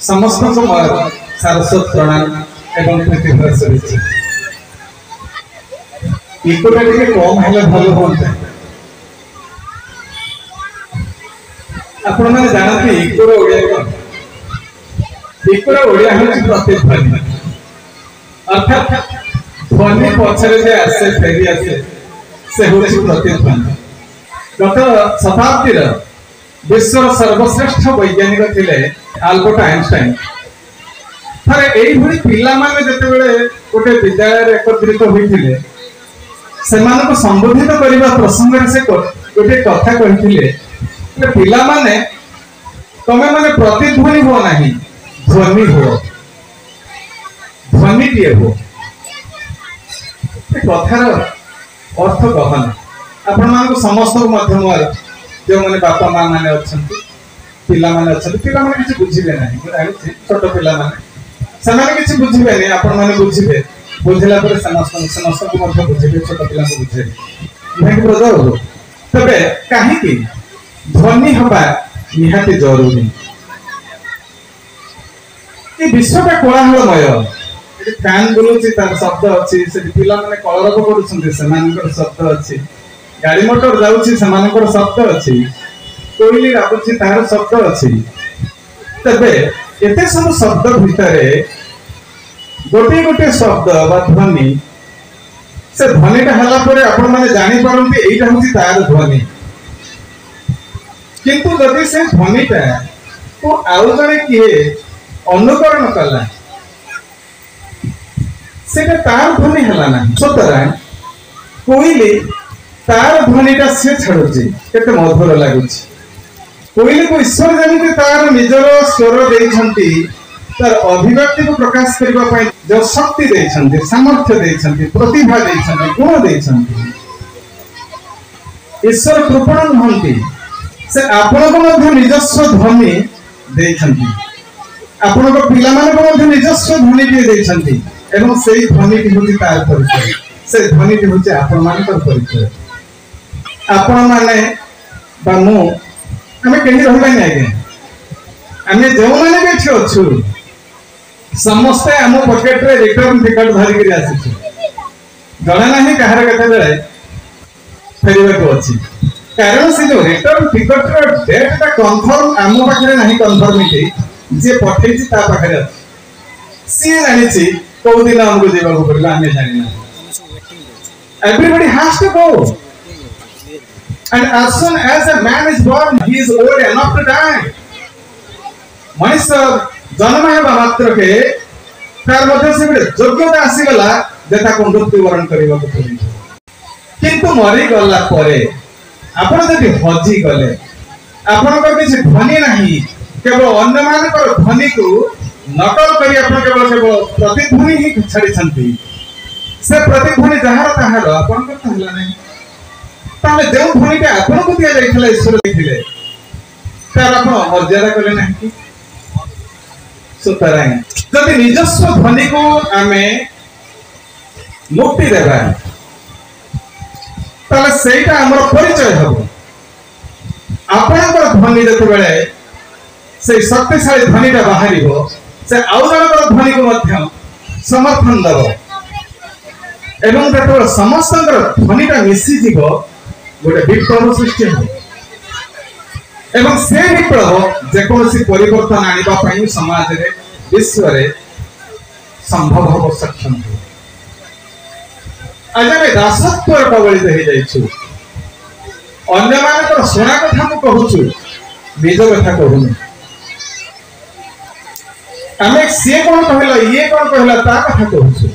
समस्त सारस्वत प्रणाम एवं प्रीति भर इकोटा टिके कम हेले भलो होता आपण माने जानते इकोर ओडिया कोन इकोर ओडिया होछि प्रतिध्वनि अर्थात ध्वनि पछरे जे आसे फेरी आसे से होछि प्रतिध्वनि गत शताब्दी विश्व सर्वश्रेष्ठ वैज्ञानिक थिले आल्बर्ट आइंस्टाइन थारे एई भली पिला माने जते बेले गोटे विद्यालय एकत्रित होइथिले सेमान को संबोधित करबा प्रसंग रे से गोटे कथा कहिथिले कि पिला माने तमे माने प्रतिध्वनि हो नाही ध्वनि हो ध्वनि दिए हो ए कथार अर्थ कहना आपण मान को समस्त माध्यम जो माने बापा मां माने अछंती पिला माने अछंती पिला माने किछ बुझिबे नाही म जानि छोट पिला माने समान किछ बुझिबे नै आपण माने बुझिबे बुझला पर समस्त को मध्य बुझिबे छोट पिला को बुझिबे नहीं ब्रदर हो तबे काहे कि ध्वनि हबा निहाती जरूरी ए विश्वटा कोलाहलमय ए फैन बुलुची तार शब्द अछि से पिला माने कलरब करूछन्ते समानकर शब्द अछि गाड़ी मोटर जाउची समानकर शब्द अछि कोइली राबुची तार शब्द अछि तबे एते सब शब्द भितरे गोटे गोटे शब्द बा ध्वनि से ध्वनिटा हला परे आपण माने जानि परंती एइटा होची तार ध्वनि किंतु जदि से ध्वनिटा को आउ जने किए अनुकरण कला सेटा तार ध्वनि हला ना सतरा कोइली तार ध्वनिटा से छाड़ुची केते मधुर लागुची कोइली को ईश्वर जमिते तार निजर स्वर देइछंती तार अभिव्यक्ति को प्रकाश करबा पई जो शक्ति देइछंती सामर्थ्य देइछंती प्रतिभा देइछंती गुण देइछंती ईश्वर कृपण हंती से आपण को मध्य निजस्व ध्वनि देइछंती आपण को पिला माने को मध्य निजस्व ध्वनि दे देइछंती एवं सेही ध्वनि की होती तार परिचय से ध्वनि की होती आपण मानकर परिचय आपण माने बा मु हमें कहीं रहबा नै आगे हमें जो माने बैठ अछु समस्त हम पॉकेट रे रिटर्न टिकट धरि के आसी जणा नाही कहार कथा बेले फेरिबा को अछि कारण से जो रिटर्न टिकट रो डेट ता कंफर्म हम पाखरे नाही कंफर्मिटी जे पठेछि ता पाखरे अछि सी जानि छि को दिन हमको जेबा को पड़ला हमें जानि ना everybody has to go and as soon as a man is born he is old enough to die मनुष्य जन्म हेबा मात्र के तार मध्य से योग्यता आसी गला जेता को मृत्यु वरण करबा को पड़ी किंतु मरि गला परे आपण जदि हजी गले आपण को किछ ध्वनि नाही केवल अन्य मान को ध्वनि को नकल करी आपण केवल प्रतिध्वनि ही छाड़ी छंती से प्रतिध्वनि जहार ताहार आपण को कहला नाही ताले जो ध्वनिटा आपण को दिया जाइथले ईश्वर देखिले तार आपण मर्यादा करले नाही सुतराई जदि निजस्व ध्वनि को आमे मुक्ति देबा ताले सेटा हमर परिचय हबो आपनकर ध्वनि जते बेले से शक्तिशाली ध्वनिटा बाहरिबो से आउजनकर ध्वनि को मध्य समर्थन दबो एवं जते समस्तकर ध्वनिटा मिसी जीवो गोटे विप्लव सृष्टि हो एवं से विप्लव जेकोसी परिवर्तन आनिबा पई समाज रे विश्व रे संभव हो सक्षम हो आज में दासत्व कबलित हो जाइछु अन्य मानकर सुना कथा को कहूछु निज कथा कहूनु आमे से कोन कहला ये कोन कहला ता कथा कहूछु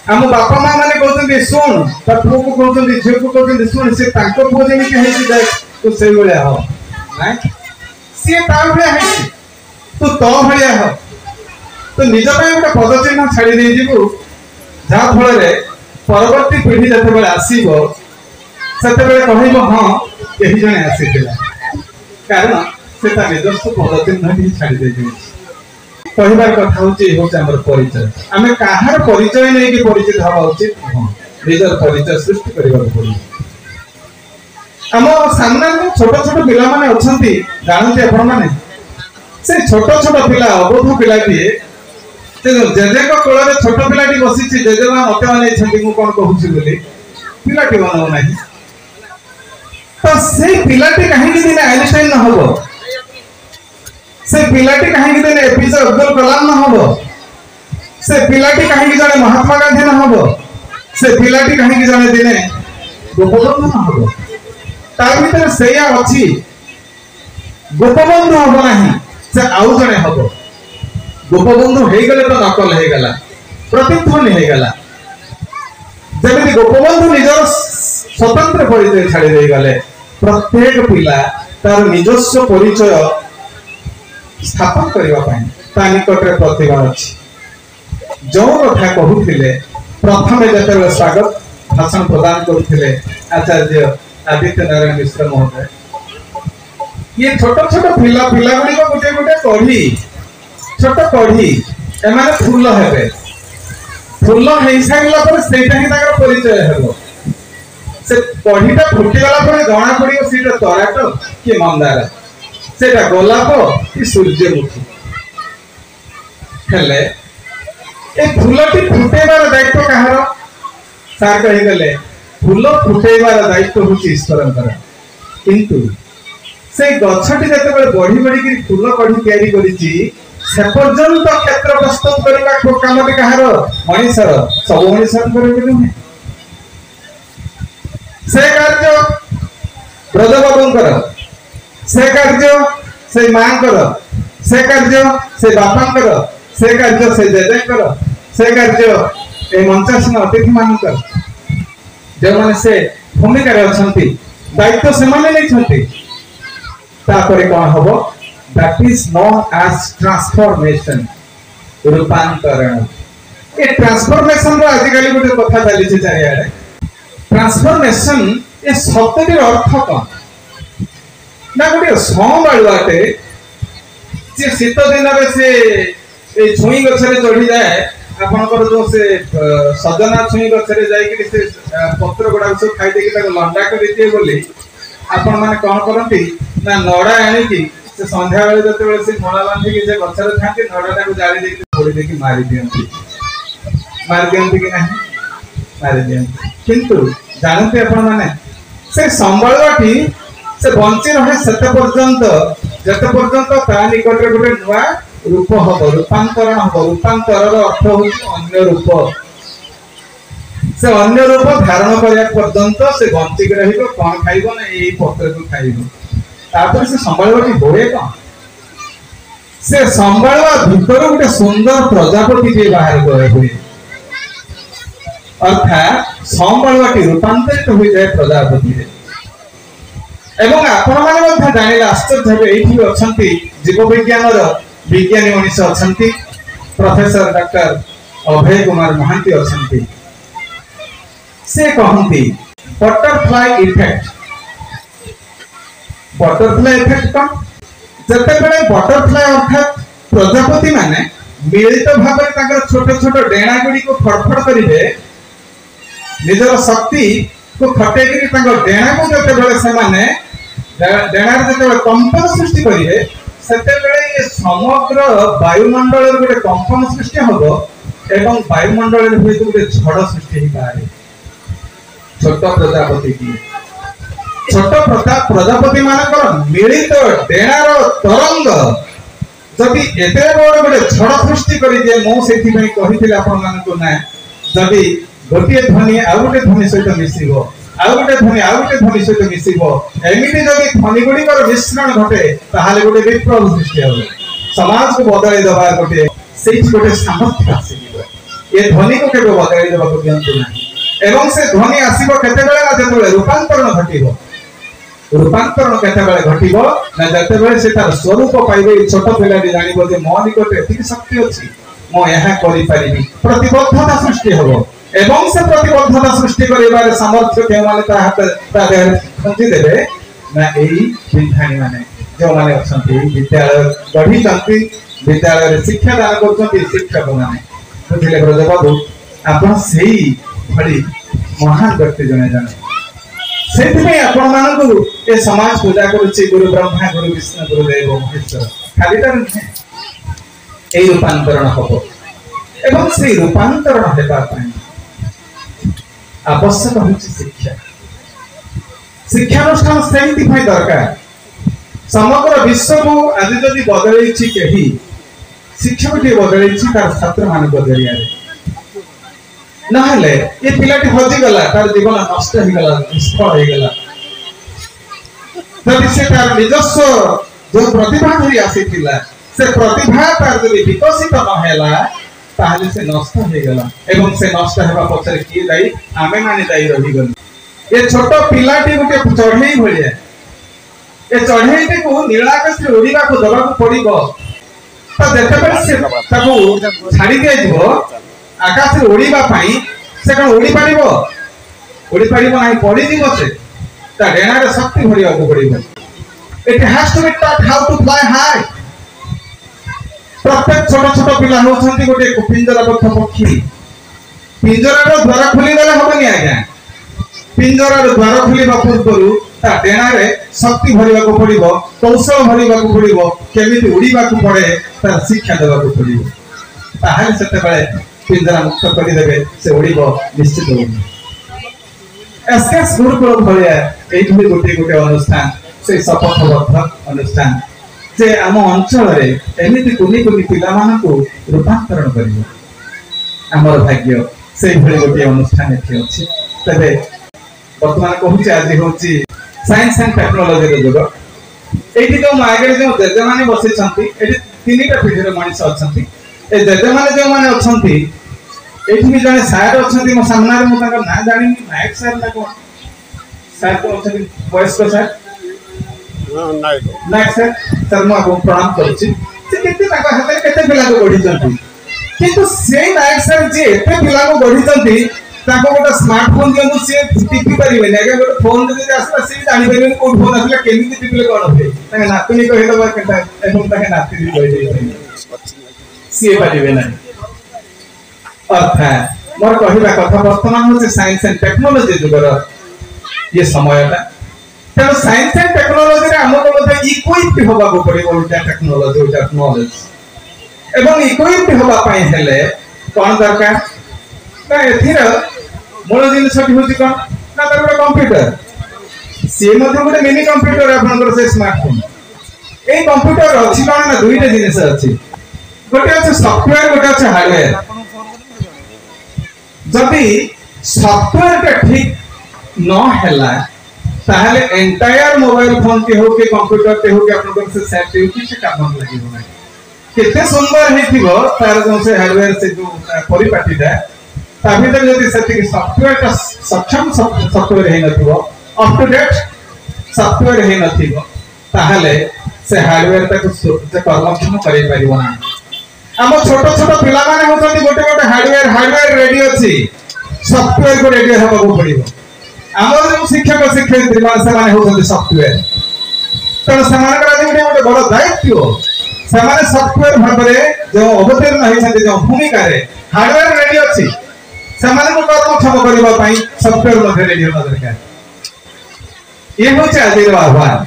हम बापा मां माने कहउछन्ती सुन त पुओ को कहउछन्ती झियो को कहउछन्ती सुन से ताको पुओ जेमि के हेछि जाय तो से भलिया हो नाइ से ता भलिया हेछि तो भलिया हो तो निज पे एक पद चिन्ह छाड़ी दे दिबु जा फल रे परवर्ती पीढ़ी जते बेले आसीबो सेते बेले कहइबो हां एही जने आसीतिला कारण सेता निजस्व पद चिन्ह ही छाड़ी दे दिबु कहबार कथा होची हमर परिचय आमे काहार परिचय नै कि परिचित हवा उचित निजर परिचय सृष्टि करबा पड़ी हम सामने छोट छोट पिला माने अछंती जानते आपण माने से छोट छोट पिला अबोध पिलाटी जेजे कोल छोट पिलाटी बसी जेजेमा मत मन कौन कहूँ बोली पिलाटी मन ना तो से पिलाटी कहीं दिन आइनस्टाइन न हो से पिलाटी कहीं दिन एपीजे अब्दुल कलाम न हो से पिलाटी कहीं जड़े महात्मा गांधी न हो से पिलाटी कहीं जड़े दिने गोपबंधु न हो भर से अच्छी गोपबंधु हम ना से आउ जड़े हम गोपबंधु हो गले तो नकल हो गला प्रतिध्वनि हो गला जमी गोपबंधु निजर स्वतंत्र परिचय छाड़ी दे गले प्रत्येक पिला तार निजस्व परिचय स्थापन करने निकट में प्रतिभा अच्छी जो कथा कहते प्रथम जो स्वागत भाषण प्रदान करते आचार्य आदित्य नारायण मिश्र महोदय ये छोट छोट पिला पिला गुड़ी गोटे गोटे कढ़ी छोट कढ़ी एमाने फूल हेबे फूल हो सारा परिचय हेब से कढ़ीटा फुटीगला जना पड़ो सीटा तराट कि मंदार सेटा गोलाप कि सूर्यमुखी हेले ए फूलटी फुटेबार दायित्व कहार सार कहीगले फूल फुटेबार दायित्व हूँ ईश्वर किंतु से गछटी जिते बढ़ी बढ़ी फूल कढ़ी से पर्यंत क्षेत्र प्रस्तुत करने कमटी कहार मनीषर सब मनीषर नुहे से कार्य ब्रजबाबूंकर से कार्य से माँ से कार्य से बापांकर से कार्य से जेजेंकर से कार्य ए मंचासीन अतिथि मानकर जो मैंने से भूमिका अच्छा दायित्व से नहीं कौन हम that is known as transformation रूपांतरण ये ट्रांसफॉर्मेशन रो आजिकल गोटे कथा चली चारियाडे ट्रांसफॉर्मेशन ये शब्दटीर अर्थ कौन ना गोटे संबाड़ुआटे जे शीत दिन में से छुई गछरे चढ़ी जाए आपनकर जो से सजना छुई गछरे जाई से पत्र गुडा सब खाई देकी लंडा कर दिए बोली आपण माने कौन करती ना नड़ा आनी से संध्या बेले जते से मोड़ा बांधी जे गछरे थांती नड़ाटा को जाली देकी फोड़ी देकी मारी दियंती कि नहीं मारी दियंती किंतु जानते आपण माने से संबलटी से बंची रहे सेते पर्यंत जते पर्यंत ता निकट रे गोटे नुआ रूप हम रूपांतरण हम रूपांतरर अर्थ हूँ अन्य रूप से अन्य रूप धारण करने पर्यंत से बंचिक रही कौन खाइब ना यही पत्र को खाइब तापर से संभालवाटी होए कौन से संभालवा भीतर गोटे सुंदर प्रजापति जे बाहर गए हुए अर्थात संभालवाटी रूपांतरित हो जाए प्रजापति एवं आपण माने जानिले आश्चर्य हेबे एठी अछंती जीव विज्ञान विज्ञानी मनीष अछंती प्रोफेसर डॉक्टर अभय कुमार महांती अछंती से कहती बटरफ्लाई इफेक्ट कौन जते बेले बटरफ्लाई अर्थात प्रजापति माने मिलित भाव में छोट छोट डेणा गुड़ी को फड़फड़ करेंगे निजर शक्ति को खटे डेणा को जते बेले से माने डेणा जते कंपन सृष्टि करेंगे ये समग्र वायुमंडल गोटे कंपन सृष्टि हम एवं वायुमंडल गोटे झड़ सृष्टि हो पाए छोट प्रजापति की छोट प्रजापति मानकर मिलित डेणार तरंग जदि एते बड़ गोटे झड़ सृष्टि करिए मुझे कही ना जदि गोटे ध्वनि आउ गोटे ध्वनि सहित मिसिबो आउ गोटे ध्वनि आउ गोटे ध्वनि सहित मिसिबो एमिति जदि ध्वनि गुड़िकर मिश्रण घटे ताहाले गोटे विप्लव सृष्टि हो समाज को बदलाई देवा गोटे से गोटे सामर्थ्य आसीबो ये ध्वनि को केबे बदलाई देबा को दियंतु नाही एवं से ध्वनि आसीबो केते बेले ना जेते रूपांतरण घटिबो रूपांतरण केते बेले घटिबो ना जेते बेले से तार स्वरूप पाइबे छोट पिलाटी जानिबो जे मो निकट एति शक्ति अछि मो यहा करि परिबी प्रतिबद्धता सृष्टि होबो एवं से प्रतिबद्धता सृष्टि करिबार सामर्थ्य के माने ता हाथ ता देह खंजी देबे ना एई विद्यानी माने जो माने अछंती विद्यालय गढ़ी चंती विद्यालय रे शिक्षा दान करछंती शिक्षक माने बुझिले ब्रजबाबू आपण सेही भली महान व्यक्ति जने जाने सेति में आपण मानकु ए समाज पूजा करूची गुरु ब्रह्मा गुरु विष्णु गुरु देव महेश्वर खालीटा नुहे এই রূপান্তরণ হব এবং সেই রূপান্তরণ হেবা পাই আবশ্যক হচ্ছে শিক্ষা শিক্ষানুষ্ঠান সেମିତି ପାଇଁ দরকার সমগ্র বিশ্বକୁ আজ যদি বদলেইছি কেহি শিক্ষকটি বদলেইছি তার ছাত্র ମାନଙ୍କ জরিয়ারে নহলে এই পিলাটি হজি গলা তার জীবন নষ্ট হই গলা নিষ্ফল হই গলা যদি সে তার নিজস্ব যে প্রতিভা ধরি আসিଥିଲା से प्रतिभा तार जदि विकसित न हैला ताहले से नष्ट हो गेला एवं से नष्ट हेबा पछरे की दाई आमे माने दाई रहि गल ए छोटो पिलाटी गुटे चढ़ई भलिया ए चढ़ईटे को नीलाकाश रे उड़ीबा को दबा को पड़िबो त जेते बेले से ताको छाड़ी दे दिबो आकाश रे उड़ीबा पई से कोन उड़ी पारिबो नाही पड़ी दिबो से ता डेना रे शक्ति भरिया को पड़िबो it has to be taught how to fly high प्रत्येक छोट छोट पिला होछंती गोटे पिंजराबद्ध पक्षी पिंजरार द्वार खोली देले हबनी आज्ञा पिंजरार द्वार खोलिबा पूर्वरु ता डेना रे शक्ति भरिबा को पड़िबो कौशल भरिबा को पड़िबो केमिति उड़ीबा को पड़े तार शिक्षा देबा को पड़िबो ताहाले सेते बेले पिंजरा मुक्त करि देबे से उड़ीबो निश्चित होबो एसकेएस गुरुकुल भलिया एइठि गोटे गोटे अनुष्ठान से शपथबद्ध अनुष्ठान जे आम अंचल रे एमिति कुनी कुनी पिला मानन को रूपांतरण करियो हमर भाग्य से भली गोटे अनुष्ठान एथि अछि तबे वर्तमान कहूची आज होची साइंस एंड टेक्नोलॉजी रे जुग एठी जो मागे जो जेजे माने बसे छंती एठी तीनटा पीढ़ीर मनुष्य अछंती ए जेजे माने जो माने अछंती एठी भी जने सार अछंती मो सामना रे मो ताका ना जानि नायक सर ना को सर को अछंती वॉइस को सर नायक सर सर मो आपको प्रणाम करछि से केते ताका हाते केते पिला को गढी छंती किंतु से नायक सर जे एते पिला को गढी छंती ताको गोटा स्मार्टफोन दियनु से टिपि परिबे ना गोटा फोन दे आसला से जानि परिबे कोन फोन आसला केमिति टिपिले कोन होय ताके नातुनी कहि दबा केता एवं ताके नातुनी कहि देई से परिबे ना अर्थात मोर कहिबा कथा वर्तमान होचे साइंस एंड टेक्नोलॉजी जुगर ये समयटा तेणु साइंस एंड टेक्नोलॉजी रे हमको मध्ये इक्विप्ड होबा को पड़िबो उटा टेक्नोलॉजी उटा नॉलेज एवं इक्विप्ड होबा पई हेले कोन दरकार ना एथिर मूल जिनिस होची कोन ना तर कंप्यूटर से मध्ये गोटे मिनी कंप्यूटर आपनकर से स्मार्टफोन ए कंप्यूटर अछि कोन ना दुईटा जिनिस अछि गोटे अछि सॉफ्टवेयर गोटे अछि हार्डवेयर जदि सॉफ्टवेयर के ठीक न हैला ताहले एंटायर मोबाइल फोन के हो के कंप्यूटर के हो के आपनकर से सेटिंग से काम लागिबो ना केते सुंदर हेतिबो तार जो से हार्डवेयर से जो परिपाटीटा ता भीतर जदि सेटिंग सॉफ्टवेयर का सक्षम सॉफ्टवेयर हे नथिबो अप टू डेट सॉफ्टवेयर हे नथिबो ताहले से हार्डवेयर तक जे कर्मक्षम करै परिबो ना हम छोट छोट पिला माने होतनी गोटे गोटे हार्डवेयर रेडी अछि सॉफ्टवेयर को रेडी होबा को पड़िबो हमर जो शिक्षक शिक्षयित्री माने से माने होतनी सॉफ्टवेयर तो समान करा जे गोटे बड़ दायित्व समान सॉफ्टवेयर भाबरे जो अवतीर्ण होई छथि जो भूमिका रे हार्डवेयर रेडी अछि समान को कर्मक्षम करिबा पई सॉफ्टवेयर मध्ये रेडी होबा दरकार ये होचे आजिर आह्वान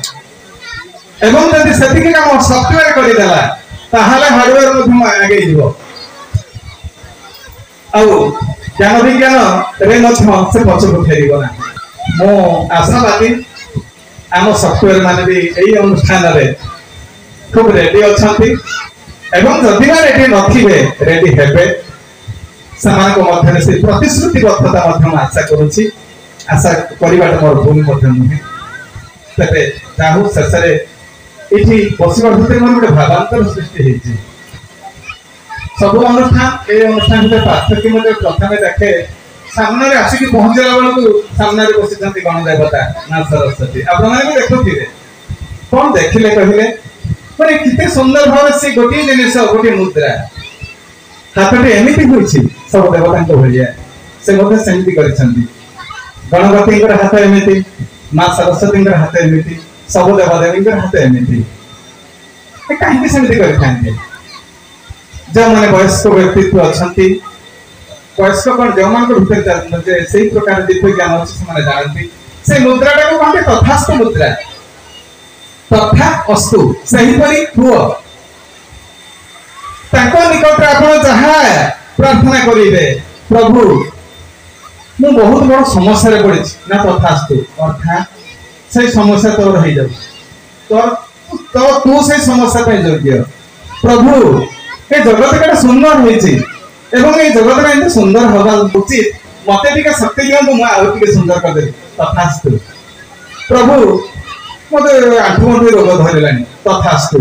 एवं यदि सेति के काम सॉफ्टवेयर करि देला ताहले हार्डवेयर मध्ये आगे दिबो आउ ज्ञान विज्ञान रे मध्ये से पछको फेरिबो ना मो आशावादी आम सॉफ्टवेयर माने भी एई अनुष्ठान रे खूब रेडी अछंती एवं जदि ना रेडी नथिबे रेडी हेबे समान को मध्य से प्रतिश्रुतिबद्धता मध्यम आशा करूछि आशा करिबाट मोर भूमि मध्य नुहे तबे जाहु ससरे इठी बसिबार भीतर मोर गोटे भावांतर सृष्टि हेछि सब अनुष्ठान ए अनुष्ठान के पार्थक्य मध्ये प्रथमे देखे सामने रे आसी कि पहुंचला बेलकु सामने रे बसि जंती गण देवता ना सरस्वती आपण माने भी देखुथिबे कोन देखिले कहिले माने किते सुंदर भाव से गोटी जिनिस गोटी मुद्रा हाथटे एमिति होछि सब देवता को भलिया से मध्ये सेमिति करिसंती गणपति कर हाथ एमिति मां सरस्वती कर हाथ एमिति सब देवदेवी कर हाथ एमिति ए काहे सेमिति करिथांते जो माने वयस्क व्यक्तित्व अछंती वयस्क कोन जो मान को भीतर जे सेही प्रकार दिव्य ज्ञान अछि से माने जानती से मुद्राटा को कहते तथास्तु मुद्रा तथा अस्तु सही परि हुआ निकट आप जहाँ प्रार्थना करेंगे प्रभु मु बहुत बड़ समस्या पड़ी ना तथास्तु अर्थात से समस्या तोर हो जाऊ तो तू से समस्या योग्य प्रभु ये जगत केटा सुंदर होती ये जगत में सुंदर हवा उचित मत टे शक्ति दिखाँ मुझे सुंदर करदेवी तथास्तु प्रभु मत आंठुगंठी रोग धरला तथास्तु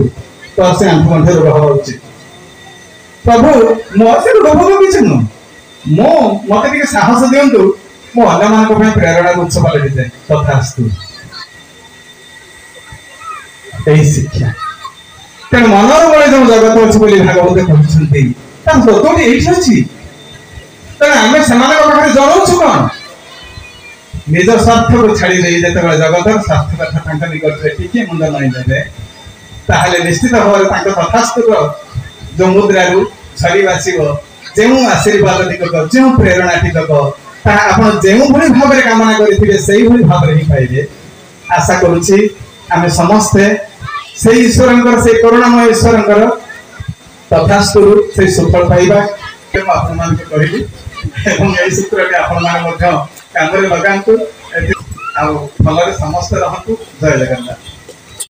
तो से आंठुगंठी रोग हवा उचित प्रभु मोर से रोग भोग किसी नुह मो मत टे साहस दिंतु मो अन्य मान प्रेरणा उत्स पलटि जाए तथास्तु यही शिक्षा तेणु मनर बड़े जो जगत अच्छी बोली भागवत कहते तत्व ये अच्छी तेणु आम से जनाऊँ कौन निज स्वार्थ को छाड़ी जो जगत स्वार्थ कथा निकट में टिके मुंड नई देवे ताहले निश्चित भाव में तथास्तुर जो मुद्रा छड़ी बासिब जो आशीर्वाद टिकक जो प्रेरणा टिकक आप जो भाव में कामना करेंगे से भाव में ही पाइबे आशा करुच्ची आम समस्ते से ईश्वर से करुणामय ईश्वर तथास्तु से सुफल पाइबा आपण कहली यही सूत्र आपण काम लगातु भलरे समस्त रहतु जय जगन्नाथ।